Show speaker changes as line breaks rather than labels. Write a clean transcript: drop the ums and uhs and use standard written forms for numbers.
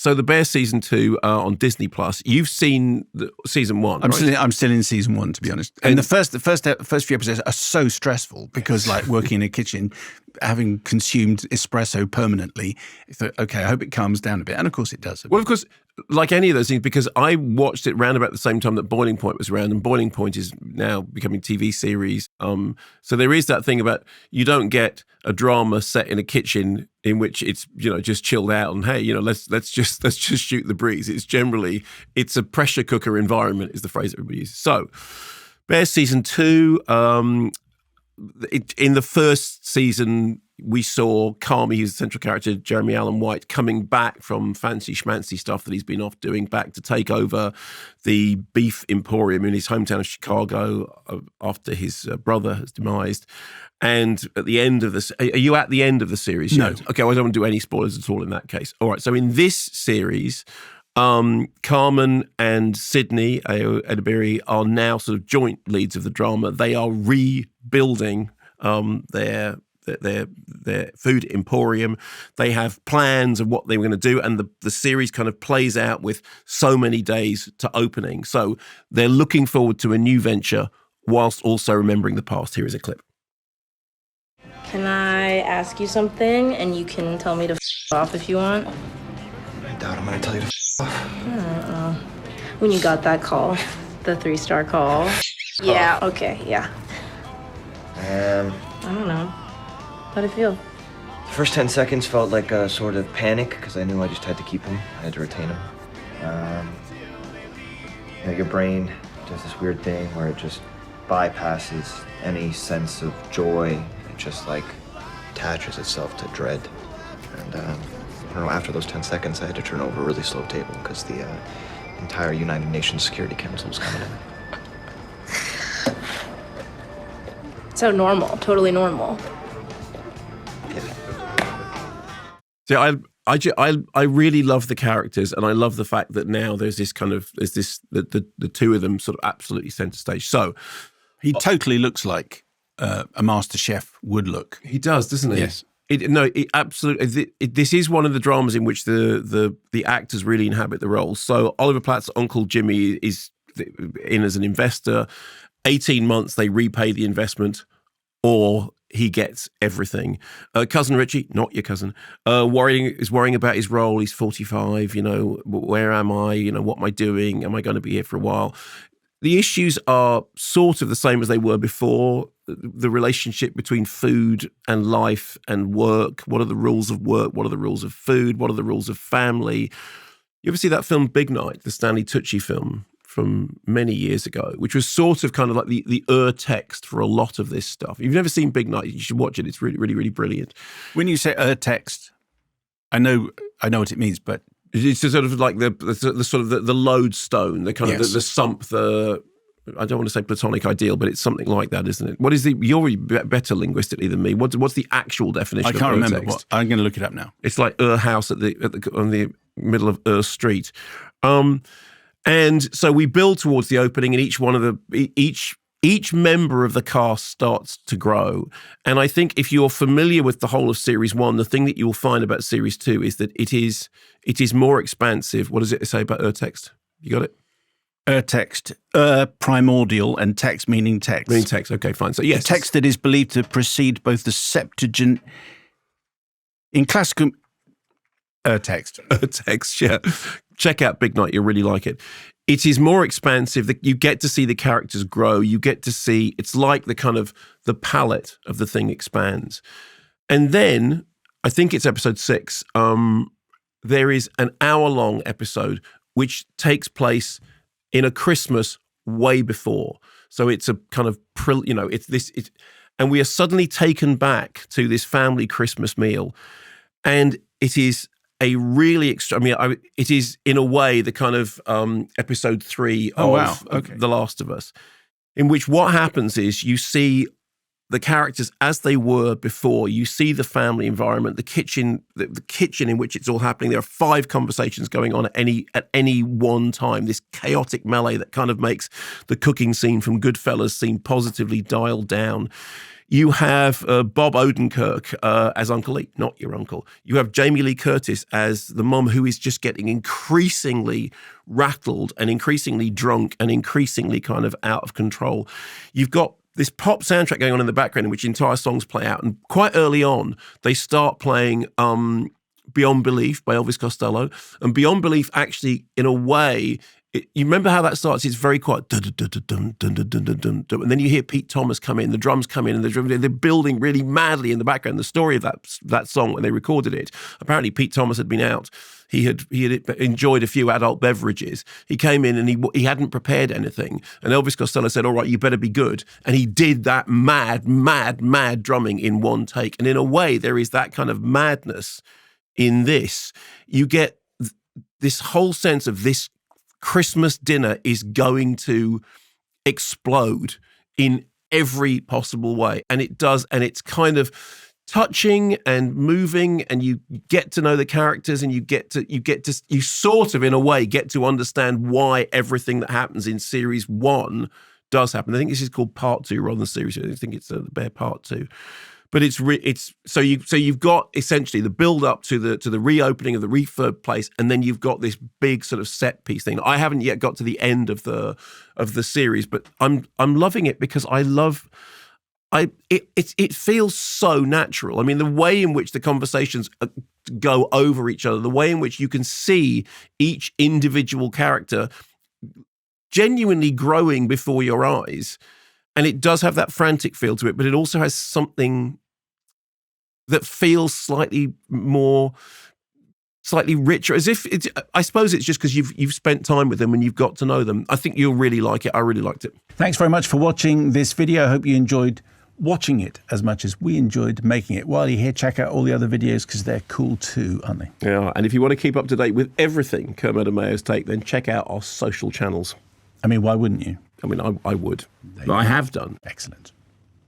So The Bear season 2 on Disney Plus. You've seen season 1.
I'm
right?
still in season 1, to be honest. And the first few episodes are so stressful because, like, working in a kitchen, having consumed espresso permanently, I thought, okay, I hope it calms down a bit, and of course it does.
Well, of course, like any of those things, because I watched it round about the same time that Boiling Point was around, and Boiling Point is now becoming a TV series. So there is that thing about you don't get a drama set in a kitchen in which it's just chilled out and hey let's just shoot the breeze. It's a pressure cooker environment is the phrase everybody uses. So Bear season 2. In the first season, we saw Carmy, who's the central character, Jeremy Allen White, coming back from fancy schmancy stuff that he's been off doing, back to take over the beef emporium in his hometown of Chicago after his brother has demised. And at the end of this, are you at the end of the series yet?
No.
Okay, well, I don't want to do any spoilers at all in that case. All right, so in this series, Carmen and Sydney Edebiri are now sort of joint leads of the drama. They are rebuilding their food emporium. They have plans of what they were going to do, and the series kind of plays out with so many days to opening. So they're looking forward to a new venture whilst also remembering the past. Here is a clip.
Can I ask you something and you can tell me to off if you want?
I doubt I'm gonna tell you to off.
When you got that call, the 3-star call. Yeah, okay, yeah. I don't know. How'd it feel?
The first 10 seconds felt like a sort of panic because I knew I just had to keep him. I had to retain him. Your brain does this weird thing where it just bypasses any sense of joy. It just like attaches itself to dread. And I don't know, after those 10 seconds, I had to turn over a really slow table because the entire United Nations Security Council was coming in.
So normal, totally normal.
So I really love the characters, and I love the fact that now there's the two of them sort of absolutely center stage. So
he totally looks like a master chef would look.
He does, doesn't he?
Yes.
It absolutely. This is one of the dramas in which the actors really inhabit the roles. So Oliver Platt's Uncle Jimmy is in as an investor. 18 months they repay the investment, or he gets everything. Cousin Richie, not your cousin, worrying about his role. He's 45. Where am I? What am I doing? Am I going to be here for a while? The issues are sort of the same as they were before. The relationship between food and life and work. What are the rules of work? What are the rules of food? What are the rules of family? You ever see that film Big Night, the Stanley Tucci film from many years ago, which was sort of kind of like the text for a lot of this stuff. If you've never seen Big Night, you should watch it. It's really, really, really brilliant.
When you say text, I know what it means, but
it's sort of like the lodestone, the kind of the sump, I don't want to say platonic ideal, but it's something like that, isn't it? What is you're better linguistically than me. What's the actual definition?
I can't remember.
Text?
I'm going to look it up now.
It's like house on the middle of Street. And so we build towards the opening, and each member of the cast starts to grow. And I think if you're familiar with the whole of Series 1, the thing that you'll find about Series 2 is that it is more expansive. What does it say about text? You got it?
Text, primordial, and text meaning text.
Meaning text, okay, fine. So yes.
A text that is believed to precede both the Septuagint in classical text.
Text, yeah. Check out Big Night, you'll really like it. It is more expansive. You get to see the characters grow. You get to see, it's like the kind of the palette of the thing expands. And then, I think it's episode 6, there is an hour-long episode which takes place in a Christmas way before. So it's a kind of, and we are suddenly taken back to this family Christmas meal. And it is a really it is in a way the kind of episode 3 of The Last of Us, in which what happens is you see the characters as they were before. You see the family environment, the kitchen in which it's all happening. There are 5 conversations going on at any one time. This chaotic melee that kind of makes the cooking scene from Goodfellas seem positively dialed down. You have Bob Odenkirk as Uncle E, not your uncle. You have Jamie Lee Curtis as the mom, who is just getting increasingly rattled and increasingly drunk and increasingly kind of out of control. You've got this pop soundtrack going on in the background in which entire songs play out. And quite early on, they start playing Beyond Belief by Elvis Costello. And Beyond Belief actually, in a way, you remember how that starts? It's very quiet. And then you hear Pete Thomas come in, the drums come in, and they're building really madly in the background. The story of that song, when they recorded it, apparently Pete Thomas had been out. He had enjoyed a few adult beverages. He came in and he hadn't prepared anything. And Elvis Costello said, all right, you better be good. And he did that mad drumming in one take. And in a way, there is that kind of madness in this. You get this whole sense of this Christmas dinner is going to explode in every possible way. And it does. And it's kind of touching and moving, and you get to know the characters, and you sort of, in a way, get to understand why everything that happens in series 1 does happen. I think this is called part 2 rather than series 2. I think it's the Bear part 2. But so you've got essentially the build up to the reopening of the refurb place, and then you've got this big sort of set piece thing. I haven't yet got to the end of the series, but I'm loving it because it feels so natural. I mean, the way in which the conversations go over each other, the way in which you can see each individual character genuinely growing before your eyes. And it does have that frantic feel to it, but it also has something that feels slightly richer, as if it's, I suppose it's just because you've spent time with them and you've got to know them. I think you'll really like it. I really liked it.
Thanks very much for watching this video. I hope you enjoyed watching it as much as we enjoyed making it. While you're here, check out all the other videos because they're cool too, aren't they?
Yeah, and if you want to keep up to date with everything Kermode and Mayo's Take, then check out our social channels.
I mean, why wouldn't you?
I mean, I would. I have done.
Excellent.